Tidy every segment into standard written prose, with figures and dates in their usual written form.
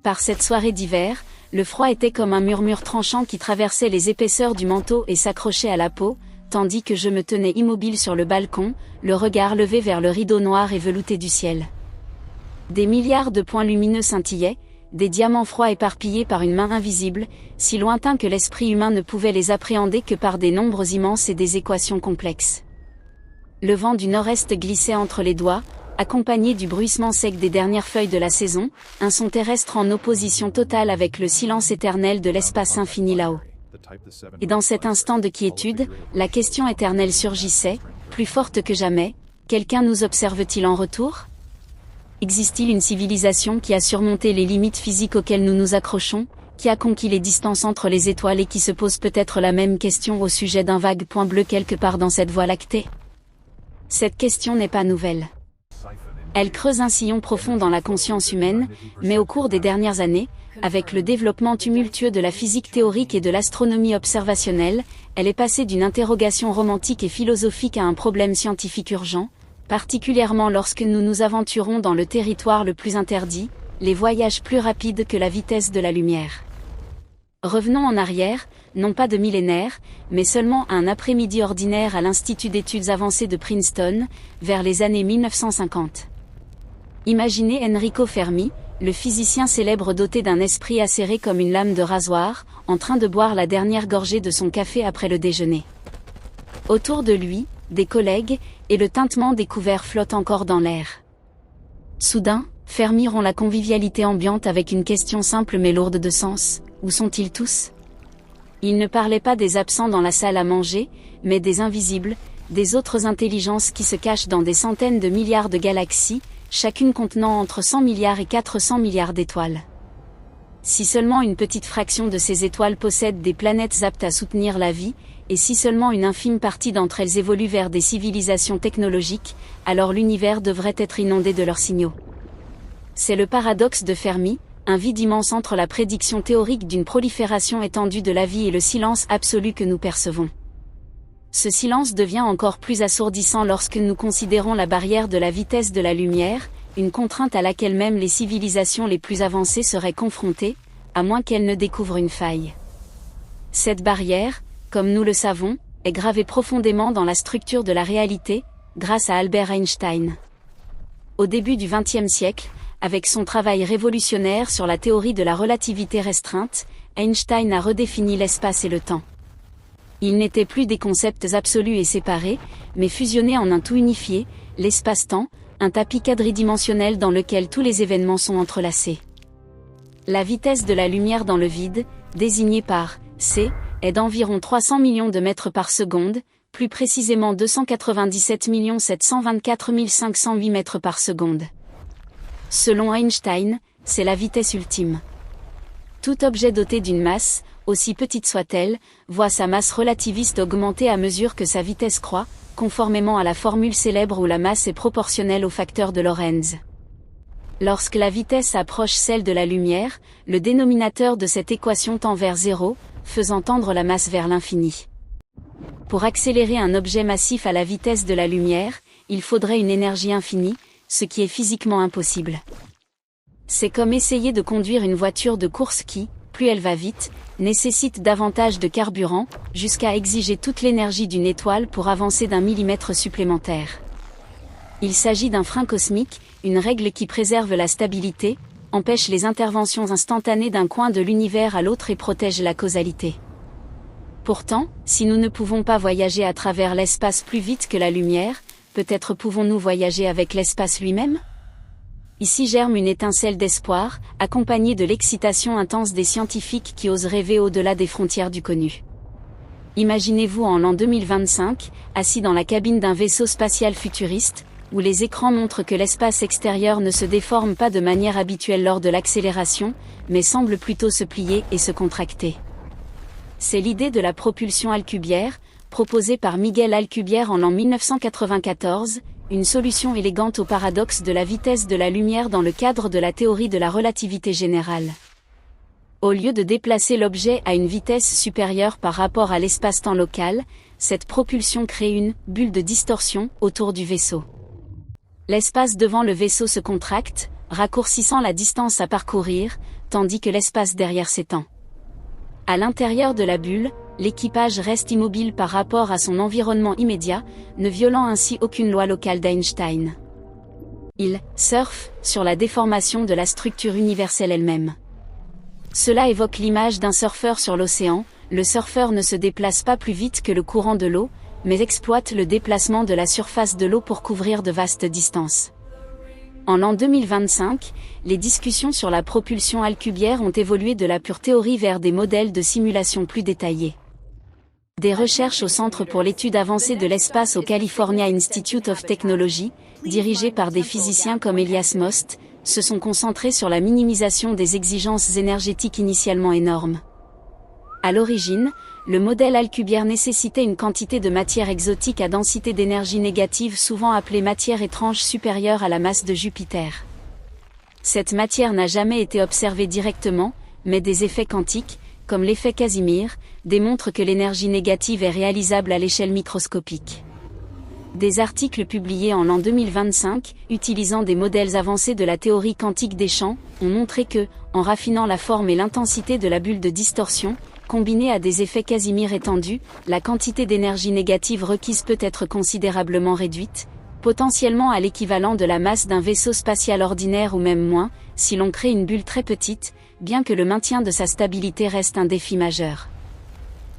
Par cette soirée d'hiver, le froid était comme un murmure tranchant qui traversait les épaisseurs du manteau et s'accrochait à la peau, tandis que je me tenais immobile sur le balcon, le regard levé vers le rideau noir et velouté du ciel. Des milliards de points lumineux scintillaient, des diamants froids éparpillés par une main invisible, si lointain que l'esprit humain ne pouvait les appréhender que par des nombres immenses et des équations complexes. Le vent du nord-est glissait entre les doigts, accompagné du bruissement sec des dernières feuilles de la saison, un son terrestre en opposition totale avec le silence éternel de l'espace infini là-haut. Et dans cet instant de quiétude, la question éternelle surgissait, plus forte que jamais, quelqu'un nous observe-t-il en retour ? Existe-t-il une civilisation qui a surmonté les limites physiques auxquelles nous nous accrochons, qui a conquis les distances entre les étoiles et qui se pose peut-être la même question au sujet d'un vague point bleu quelque part dans cette voie lactée ? Cette question n'est pas nouvelle. Elle creuse un sillon profond dans la conscience humaine, mais au cours des dernières années, avec le développement tumultueux de la physique théorique et de l'astronomie observationnelle, elle est passée d'une interrogation romantique et philosophique à un problème scientifique urgent, particulièrement lorsque nous nous aventurons dans le territoire le plus interdit, les voyages plus rapides que la vitesse de la lumière. Revenons en arrière, non pas de millénaires, mais seulement à un après-midi ordinaire à l'Institut d'études avancées de Princeton, vers les années 1950. Imaginez Enrico Fermi, le physicien célèbre doté d'un esprit acéré comme une lame de rasoir, en train de boire la dernière gorgée de son café après le déjeuner. Autour de lui, des collègues, et le tintement des couverts flotte encore dans l'air. Soudain, Fermi rompt la convivialité ambiante avec une question simple mais lourde de sens, où sont-ils tous ? Il ne parlait pas des absents dans la salle à manger, mais des invisibles, des autres intelligences qui se cachent dans des centaines de milliards de galaxies, chacune contenant entre 100 milliards et 400 milliards d'étoiles. Si seulement une petite fraction de ces étoiles possède des planètes aptes à soutenir la vie, et si seulement une infime partie d'entre elles évolue vers des civilisations technologiques, alors l'univers devrait être inondé de leurs signaux. C'est le paradoxe de Fermi, un vide immense entre la prédiction théorique d'une prolifération étendue de la vie et le silence absolu que nous percevons. Ce silence devient encore plus assourdissant lorsque nous considérons la barrière de la vitesse de la lumière, une contrainte à laquelle même les civilisations les plus avancées seraient confrontées, à moins qu'elles ne découvrent une faille. Cette barrière, comme nous le savons, est gravée profondément dans la structure de la réalité, grâce à Albert Einstein. Au début du XXe siècle, avec son travail révolutionnaire sur la théorie de la relativité restreinte, Einstein a redéfini l'espace et le temps. Ils n'étaient plus des concepts absolus et séparés, mais fusionnés en un tout unifié, l'espace-temps, un tapis quadridimensionnel dans lequel tous les événements sont entrelacés. La vitesse de la lumière dans le vide, désignée par c, est d'environ 300 millions de mètres par seconde, plus précisément 297 724 508 mètres par seconde. Selon Einstein, c'est la vitesse ultime. Tout objet doté d'une masse, aussi petite soit-elle, voit sa masse relativiste augmenter à mesure que sa vitesse croît, conformément à la formule célèbre où la masse est proportionnelle au facteur de Lorentz. Lorsque la vitesse approche celle de la lumière, le dénominateur de cette équation tend vers 0, faisant tendre la masse vers l'infini. Pour accélérer un objet massif à la vitesse de la lumière, il faudrait une énergie infinie, ce qui est physiquement impossible. C'est comme essayer de conduire une voiture de course qui, plus elle va vite, nécessite davantage de carburant, jusqu'à exiger toute l'énergie d'une étoile pour avancer d'un millimètre supplémentaire. Il s'agit d'un frein cosmique, une règle qui préserve la stabilité, empêche les interventions instantanées d'un coin de l'univers à l'autre et protège la causalité. Pourtant, si nous ne pouvons pas voyager à travers l'espace plus vite que la lumière, peut-être pouvons-nous voyager avec l'espace lui-même ? Ici germe une étincelle d'espoir, accompagnée de l'excitation intense des scientifiques qui osent rêver au-delà des frontières du connu. Imaginez-vous en l'an 2025, assis dans la cabine d'un vaisseau spatial futuriste, où les écrans montrent que l'espace extérieur ne se déforme pas de manière habituelle lors de l'accélération, mais semble plutôt se plier et se contracter. C'est l'idée de la propulsion alcubierre, proposée par Miguel Alcubierre en l'an 1994, une solution élégante au paradoxe de la vitesse de la lumière dans le cadre de la théorie de la relativité générale. Au lieu de déplacer l'objet à une vitesse supérieure par rapport à l'espace-temps local, cette propulsion crée une bulle de distorsion autour du vaisseau. L'espace devant le vaisseau se contracte, raccourcissant la distance à parcourir, tandis que l'espace derrière s'étend. À l'intérieur de la bulle, l'équipage reste immobile par rapport à son environnement immédiat, ne violant ainsi aucune loi locale d'Einstein. Il surfe sur la déformation de la structure universelle elle-même. Cela évoque l'image d'un surfeur sur l'océan. Le surfeur ne se déplace pas plus vite que le courant de l'eau, mais exploite le déplacement de la surface de l'eau pour couvrir de vastes distances. En l'an 2025, les discussions sur la propulsion alcubière ont évolué de la pure théorie vers des modèles de simulation plus détaillés. Des recherches au Centre pour l'étude avancée de l'espace au California Institute of Technology, dirigées par des physiciens comme Elias Most, se sont concentrées sur la minimisation des exigences énergétiques initialement énormes. À l'origine, le modèle alcubière nécessitait une quantité de matière exotique à densité d'énergie négative souvent appelée matière étrange supérieure à la masse de Jupiter. Cette matière n'a jamais été observée directement, mais des effets quantiques, comme l'effet Casimir, démontrent que l'énergie négative est réalisable à l'échelle microscopique. Des articles publiés en l'an 2025, utilisant des modèles avancés de la théorie quantique des champs, ont montré que, en raffinant la forme et l'intensité de la bulle de distorsion, combinée à des effets Casimir étendus, la quantité d'énergie négative requise peut être considérablement réduite, potentiellement à l'équivalent de la masse d'un vaisseau spatial ordinaire ou même moins, si l'on crée une bulle très petite, bien que le maintien de sa stabilité reste un défi majeur.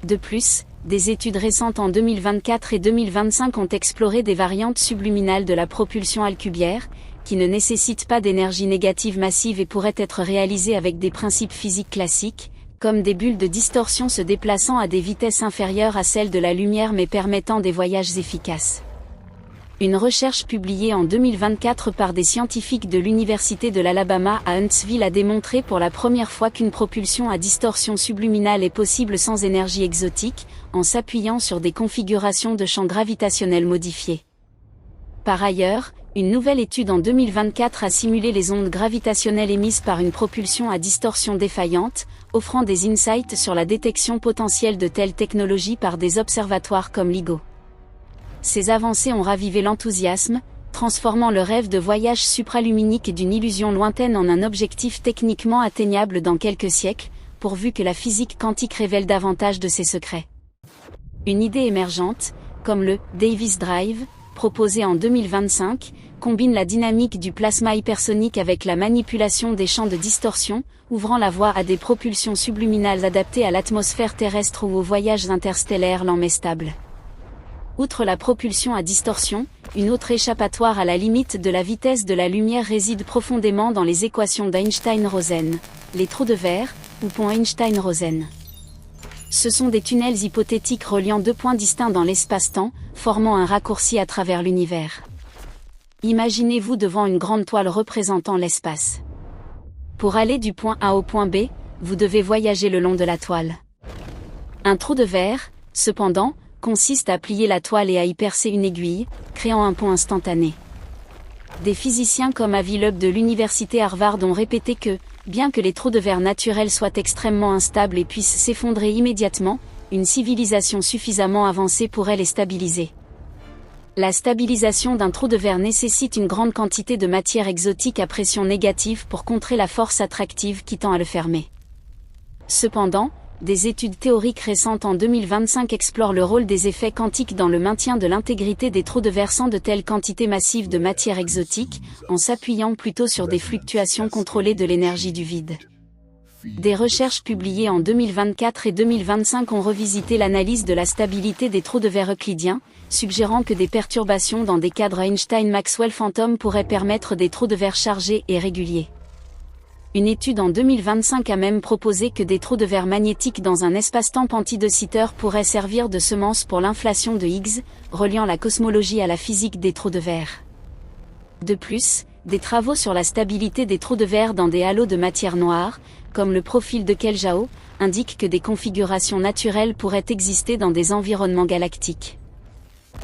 De plus, des études récentes en 2024 et 2025 ont exploré des variantes subluminales de la propulsion alcubière, qui ne nécessitent pas d'énergie négative massive et pourraient être réalisées avec des principes physiques classiques, comme des bulles de distorsion se déplaçant à des vitesses inférieures à celles de la lumière mais permettant des voyages efficaces. Une recherche publiée en 2024 par des scientifiques de l'Université de l'Alabama à Huntsville a démontré pour la première fois qu'une propulsion à distorsion subluminale est possible sans énergie exotique, en s'appuyant sur des configurations de champs gravitationnels modifiés. Par ailleurs, une nouvelle étude en 2024 a simulé les ondes gravitationnelles émises par une propulsion à distorsion défaillante, offrant des insights sur la détection potentielle de telles technologies par des observatoires comme LIGO. Ces avancées ont ravivé l'enthousiasme, transformant le rêve de voyage supraluminique d'une illusion lointaine en un objectif techniquement atteignable dans quelques siècles, pourvu que la physique quantique révèle davantage de ses secrets. Une idée émergente, comme le Davis Drive, proposé en 2025, combine la dynamique du plasma hypersonique avec la manipulation des champs de distorsion, ouvrant la voie à des propulsions subluminales adaptées à l'atmosphère terrestre ou aux voyages interstellaires lents mais stables. Outre la propulsion à distorsion, une autre échappatoire à la limite de la vitesse de la lumière réside profondément dans les équations d'Einstein-Rosen, les trous de verre, ou ponts Einstein-Rosen. Ce sont des tunnels hypothétiques reliant deux points distincts dans l'espace-temps, formant un raccourci à travers l'univers. Imaginez-vous devant une grande toile représentant l'espace. Pour aller du point A au point B, vous devez voyager le long de la toile. Un trou de verre, cependant, consiste à plier la toile et à y percer une aiguille, créant un pont instantané. Des physiciens comme Avi Loeb de l'université Harvard ont répété que, bien que les trous de verre naturels soient extrêmement instables et puissent s'effondrer immédiatement, une civilisation suffisamment avancée pourrait les stabiliser. La stabilisation d'un trou de verre nécessite une grande quantité de matière exotique à pression négative pour contrer la force attractive qui tend à le fermer. Cependant, des études théoriques récentes en 2025 explorent le rôle des effets quantiques dans le maintien de l'intégrité des trous de verre sans de telles quantités massives de matière exotique, en s'appuyant plutôt sur des fluctuations contrôlées de l'énergie du vide. Des recherches publiées en 2024 et 2025 ont revisité l'analyse de la stabilité des trous de verre euclidiens, suggérant que des perturbations dans des cadres Einstein-Maxwell fantômes pourraient permettre des trous de verre chargés et réguliers. Une étude en 2025 a même proposé que des trous de verre magnétiques dans un espace-temps Panty-de-Sitter pourraient servir de semence pour l'inflation de Higgs, reliant la cosmologie à la physique des trous de verre. De plus, des travaux sur la stabilité des trous de verre dans des halos de matière noire, comme le profil de Keljao, indiquent que des configurations naturelles pourraient exister dans des environnements galactiques.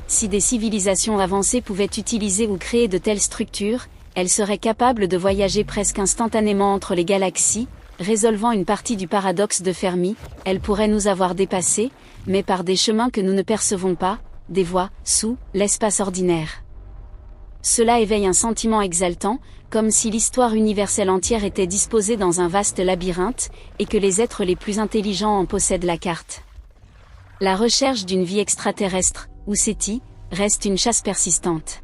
Si des civilisations avancées pouvaient utiliser ou créer de telles structures, elles seraient capables de voyager presque instantanément entre les galaxies, résolvant une partie du paradoxe de Fermi. Elles pourraient nous avoir dépassés, mais par des chemins que nous ne percevons pas, des voies sous l'espace ordinaire. Cela éveille un sentiment exaltant, comme si l'histoire universelle entière était disposée dans un vaste labyrinthe, et que les êtres les plus intelligents en possèdent la carte. La recherche d'une vie extraterrestre, ou SETI, reste une chasse persistante.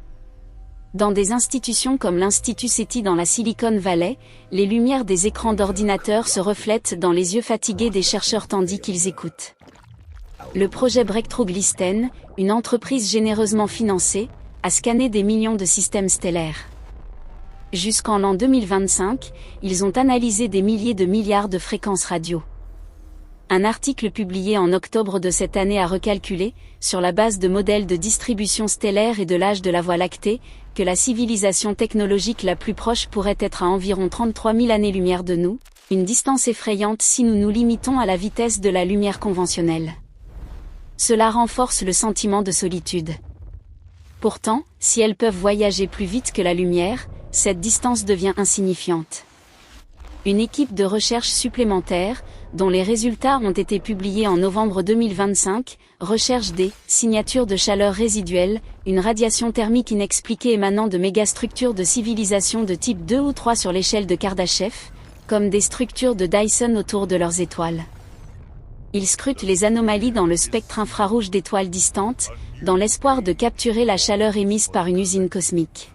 Dans des institutions comme l'Institut SETI dans la Silicon Valley, les lumières des écrans d'ordinateurs se reflètent dans les yeux fatigués des chercheurs tandis qu'ils écoutent. Le projet Breakthrough Glisten, une entreprise généreusement financée, a scanné des millions de systèmes stellaires. Jusqu'en l'an 2025, ils ont analysé des milliers de milliards de fréquences radio. Un article publié en octobre de cette année a recalculé, sur la base de modèles de distribution stellaire et de l'âge de la Voie lactée, que la civilisation technologique la plus proche pourrait être à environ 33 000 années-lumière de nous, une distance effrayante si nous nous limitons à la vitesse de la lumière conventionnelle. Cela renforce le sentiment de solitude. Pourtant, si elles peuvent voyager plus vite que la lumière, cette distance devient insignifiante. Une équipe de recherche supplémentaire, dont les résultats ont été publiés en novembre 2025, recherche des signatures de chaleur résiduelles, une radiation thermique inexpliquée émanant de mégastructures de civilisation de type 2 ou 3 sur l'échelle de Kardashev, comme des structures de Dyson autour de leurs étoiles. Ils scrutent les anomalies dans le spectre infrarouge d'étoiles distantes, dans l'espoir de capturer la chaleur émise par une usine cosmique.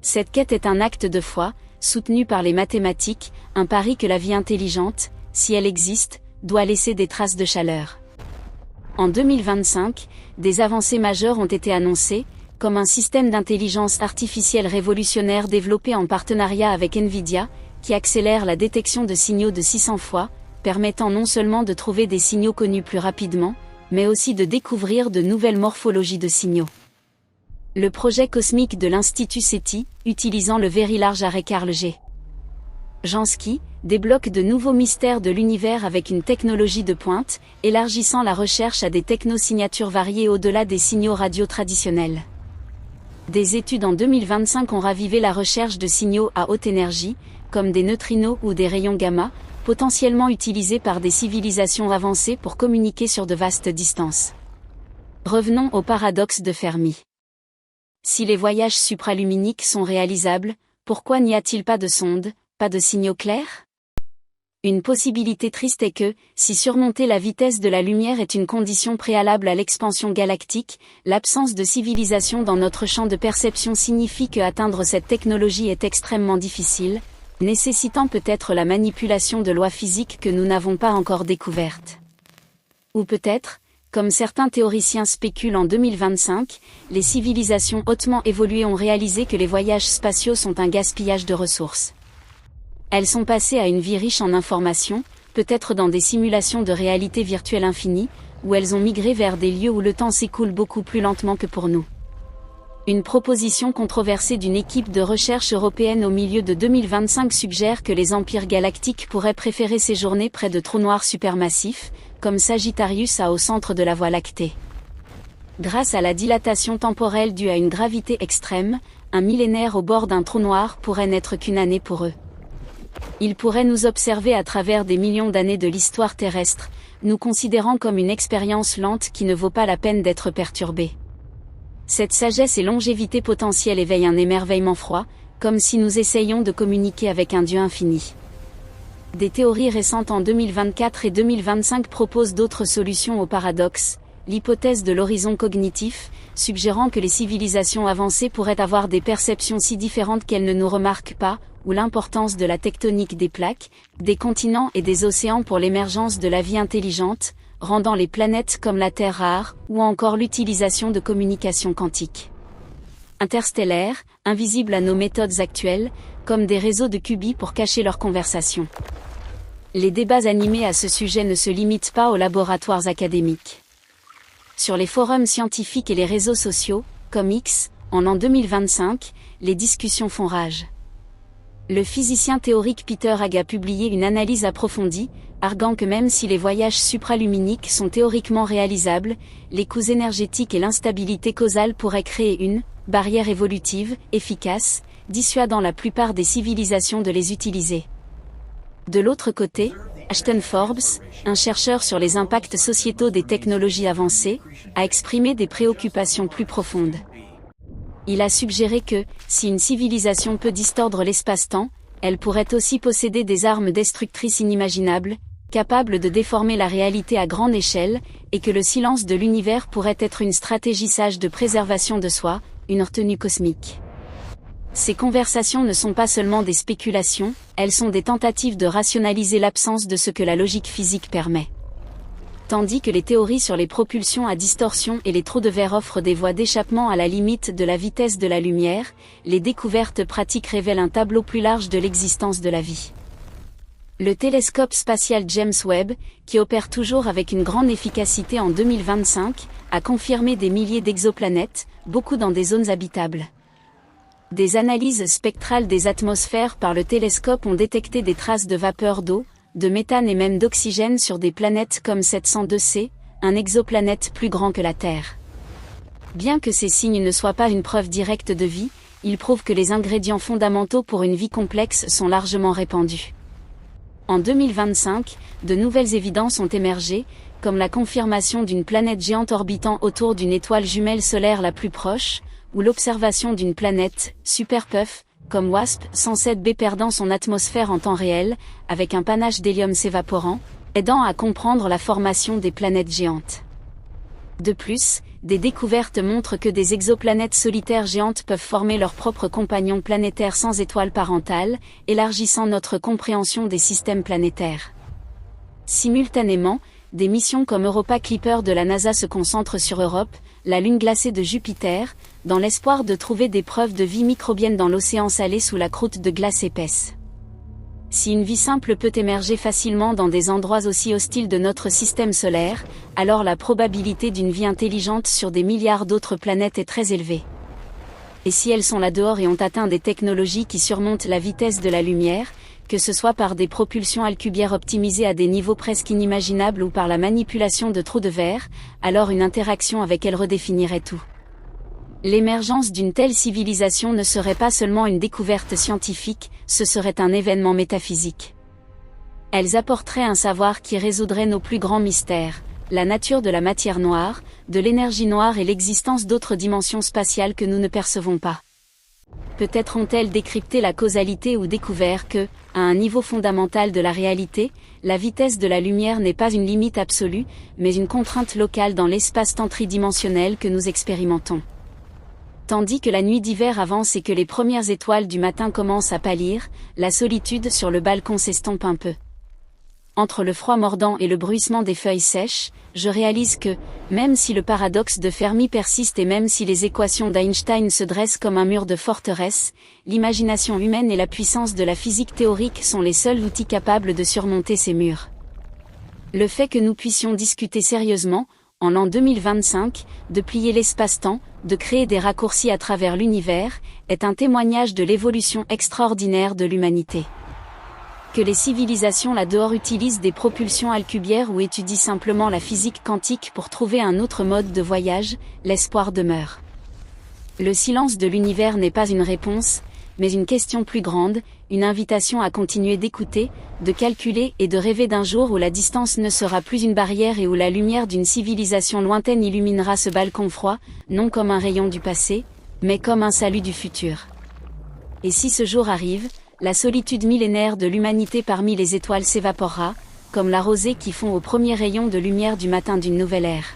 Cette quête est un acte de foi, soutenu par les mathématiques, un pari que la vie intelligente, si elle existe, doit laisser des traces de chaleur. En 2025, des avancées majeures ont été annoncées, comme un système d'intelligence artificielle révolutionnaire développé en partenariat avec Nvidia, qui accélère la détection de signaux de 600 fois, permettant non seulement de trouver des signaux connus plus rapidement, mais aussi de découvrir de nouvelles morphologies de signaux. Le projet cosmique de l'Institut SETI, utilisant le Very Large Array Carl G. Jansky, débloque de nouveaux mystères de l'univers avec une technologie de pointe, élargissant la recherche à des technosignatures variées au-delà des signaux radio traditionnels. Des études en 2025 ont ravivé la recherche de signaux à haute énergie, comme des neutrinos ou des rayons gamma, potentiellement utilisés par des civilisations avancées pour communiquer sur de vastes distances. Revenons au paradoxe de Fermi. Si les voyages supraluminiques sont réalisables, pourquoi n'y a-t-il pas de sondes, pas de signaux clairs? Une possibilité triste est que, si surmonter la vitesse de la lumière est une condition préalable à l'expansion galactique, l'absence de civilisation dans notre champ de perception signifie que atteindre cette technologie est extrêmement difficile, nécessitant peut-être la manipulation de lois physiques que nous n'avons pas encore découvertes. Ou peut-être, comme certains théoriciens spéculent en 2025, les civilisations hautement évoluées ont réalisé que les voyages spatiaux sont un gaspillage de ressources. Elles sont passées à une vie riche en informations, peut-être dans des simulations de réalité virtuelle infinie, où elles ont migré vers des lieux où le temps s'écoule beaucoup plus lentement que pour nous. Une proposition controversée d'une équipe de recherche européenne au milieu de 2025 suggère que les empires galactiques pourraient préférer séjourner près de trous noirs supermassifs, comme Sagittarius A au centre de la Voie lactée. Grâce à la dilatation temporelle due à une gravité extrême, un millénaire au bord d'un trou noir pourrait n'être qu'une année pour eux. Ils pourraient nous observer à travers des millions d'années de l'histoire terrestre, nous considérant comme une expérience lente qui ne vaut pas la peine d'être perturbée. Cette sagesse et longévité potentielle éveillent un émerveillement froid, comme si nous essayions de communiquer avec un Dieu infini. Des théories récentes en 2024 et 2025 proposent d'autres solutions au paradoxe, l'hypothèse de l'horizon cognitif, suggérant que les civilisations avancées pourraient avoir des perceptions si différentes qu'elles ne nous remarquent pas, ou l'importance de la tectonique des plaques, des continents et des océans pour l'émergence de la vie intelligente, rendant les planètes comme la Terre rares, ou encore l'utilisation de communications quantiques. Interstellaires, invisibles à nos méthodes actuelles, comme des réseaux de qubits pour cacher leurs conversations. Les débats animés à ce sujet ne se limitent pas aux laboratoires académiques. Sur les forums scientifiques et les réseaux sociaux, comme X, en l'an 2025, les discussions font rage. Le physicien théorique Peter Hague a publié une analyse approfondie, arguant que même si les voyages supraluminiques sont théoriquement réalisables, les coûts énergétiques et l'instabilité causale pourraient créer une barrière évolutive, efficace, dissuadant la plupart des civilisations de les utiliser. De l'autre côté, Ashton Forbes, un chercheur sur les impacts sociétaux des technologies avancées, a exprimé des préoccupations plus profondes. Il a suggéré que, si une civilisation peut distordre l'espace-temps, elle pourrait aussi posséder des armes destructrices inimaginables, capables de déformer la réalité à grande échelle, et que le silence de l'univers pourrait être une stratégie sage de préservation de soi, une retenue cosmique. Ces conversations ne sont pas seulement des spéculations, elles sont des tentatives de rationaliser l'absence de ce que la logique physique permet. Tandis que les théories sur les propulsions à distorsion et les trous de verre offrent des voies d'échappement à la limite de la vitesse de la lumière, les découvertes pratiques révèlent un tableau plus large de l'existence de la vie. Le télescope spatial James Webb, qui opère toujours avec une grande efficacité en 2025, a confirmé des milliers d'exoplanètes, beaucoup dans des zones habitables. Des analyses spectrales des atmosphères par le télescope ont détecté des traces de vapeur d'eau, de méthane et même d'oxygène sur des planètes comme 702c, un exoplanète plus grand que la Terre. Bien que ces signes ne soient pas une preuve directe de vie, ils prouvent que les ingrédients fondamentaux pour une vie complexe sont largement répandus. En 2025, de nouvelles évidences ont émergé, comme la confirmation d'une planète géante orbitant autour d'une étoile jumelle solaire la plus proche, ou l'observation d'une planète, super puff, comme WASP-107b perdant son atmosphère en temps réel, avec un panache d'hélium s'évaporant, aidant à comprendre la formation des planètes géantes. De plus, des découvertes montrent que des exoplanètes solitaires géantes peuvent former leurs propres compagnons planétaires sans étoile parentale, élargissant notre compréhension des systèmes planétaires. Simultanément, des missions comme Europa Clipper de la NASA se concentrent sur Europe, la lune glacée de Jupiter, dans l'espoir de trouver des preuves de vie microbienne dans l'océan salé sous la croûte de glace épaisse. Si une vie simple peut émerger facilement dans des endroits aussi hostiles de notre système solaire, alors la probabilité d'une vie intelligente sur des milliards d'autres planètes est très élevée. Et si elles sont là dehors et ont atteint des technologies qui surmontent la vitesse de la lumière, que ce soit par des propulsions alcubières optimisées à des niveaux presque inimaginables ou par la manipulation de trous de verre, alors une interaction avec elles redéfinirait tout. L'émergence d'une telle civilisation ne serait pas seulement une découverte scientifique, ce serait un événement métaphysique. Elles apporteraient un savoir qui résoudrait nos plus grands mystères, la nature de la matière noire, de l'énergie noire et l'existence d'autres dimensions spatiales que nous ne percevons pas. Peut-être ont-elles décrypté la causalité ou découvert que, à un niveau fondamental de la réalité, la vitesse de la lumière n'est pas une limite absolue, mais une contrainte locale dans l'espace-temps tridimensionnel que nous expérimentons. Tandis que la nuit d'hiver avance et que les premières étoiles du matin commencent à pâlir, la solitude sur le balcon s'estompe un peu. Entre le froid mordant et le bruissement des feuilles sèches, je réalise que, même si le paradoxe de Fermi persiste et même si les équations d'Einstein se dressent comme un mur de forteresse, l'imagination humaine et la puissance de la physique théorique sont les seuls outils capables de surmonter ces murs. Le fait que nous puissions discuter sérieusement, en l'an 2025, de plier l'espace-temps, de créer des raccourcis à travers l'univers, est un témoignage de l'évolution extraordinaire de l'humanité. Que les civilisations là dehors utilisent des propulsions alcubières ou étudient simplement la physique quantique pour trouver un autre mode de voyage, l'espoir demeure. Le silence de l'univers n'est pas une réponse, mais une question plus grande, une invitation à continuer d'écouter, de calculer et de rêver d'un jour où la distance ne sera plus une barrière et où la lumière d'une civilisation lointaine illuminera ce balcon froid, non comme un rayon du passé, mais comme un salut du futur. Et si ce jour arrive, la solitude millénaire de l'humanité parmi les étoiles s'évaporera, comme la rosée qui fond aux premiers rayons de lumière du matin d'une nouvelle ère.